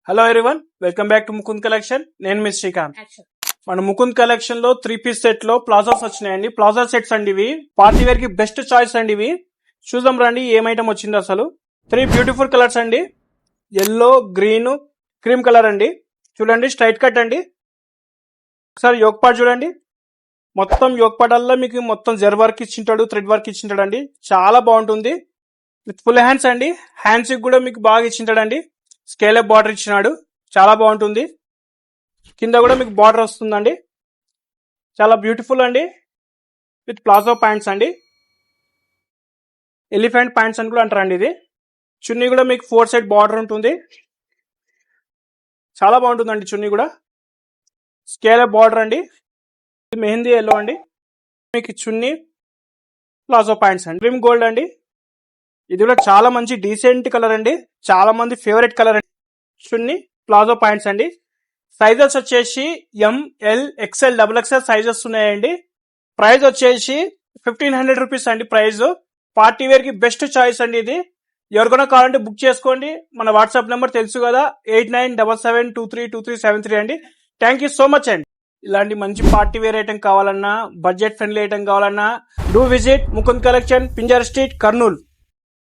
Hello everyone, welcome back to Mukund collection. నేను miss Srikanth. మన Mukund collection లో 3-piece సెట్ లో ప్లాజాస్ వచ్చినాయండి. ప్లాజా సెట్స్ అండి ఇవి. పార్టీ వేర్ కి బెస్ట్ చాయిస్ అండి ఇవి. చూద్దాం రండి ఏం ఐటమ్ వచ్చిందో అసలు. 3 బ్యూటిఫుల్ కలర్స్ అండి. ఎల్లో, గ్రీన్, క్రీమ్ కలర్ అండి. చూడండి స్ట్రైట్ కట్ అండి. ఒకసారి యోక్ పార్ట్ చూడండి. మొత్తం యోక్ పార్ట్ అల్లా మీకు మొత్తం జర్ వర్క్ ఇచ్చింటాడు, థ్రెడ్ వర్క్ ఇచ్చింటాడు అండి. చాలా బాగుంటుంది. విత్ ఫుల్ హ్యాండ్స్ అండి. హ్యాండ్స్ కూడా మీకు బాగా ఇచ్చింటాడండి. స్కేలప్ బార్డర్ ఇచ్చినాడు, చాలా బాగుంటుంది. కింద కూడా మీకు బార్డర్ వస్తుందండి, చాలా బ్యూటిఫుల్ అండి. విత్ ప్లాజో ప్యాంట్స్ అండి, ఎలిఫెంట్ ప్యాంట్స్ అని కూడా అంటారండి. ఇది చున్నీ కూడా మీకు 4 సైడ్ బార్డర్ ఉంటుంది, చాలా బాగుంటుందండి. చున్నీ కూడా స్కేలప్ బార్డర్ అండి. ఇది మెహందీ ఎల్లో అండి. మీకు చున్నీ ప్లాజో ప్యాంట్స్ అండి. క్రీమ్ గోల్డ్ అండి. ఇది కూడా చాలా మంచి డీసెంట్ కలర్ అండి, చాలా మంది ఫేవరెట్ కలర్ అండి. చున్నీ ప్లాజో ప్యాంట్స్ అండి. సైజెస్ వచ్చేసి ఎంఎల్, ఎక్స్ఎల్, XXL సైజెస్ ఉన్నాయండి. ప్రైస్ వచ్చేసి 1500 రూపీస్ అండి. ప్రైస్ పార్టీ వేర్ కి బెస్ట్ చాయిస్ అండి ఇది. ఎవరికైనా కావాలంటే బుక్ చేసుకోండి. మన వాట్సాప్ నెంబర్ తెలుసు కదా, 8977232373 అండి. థ్యాంక్ యూ సో మచ్ అండి. ఇలాంటి మంచి పార్టీ వేర్ ఐటమ్ కావాలన్నా, బడ్జెట్ ఫ్రెండ్లీ ఐటమ్ కావాలన్నా, do visit Mukund collection, Pinjar street, Kurnool.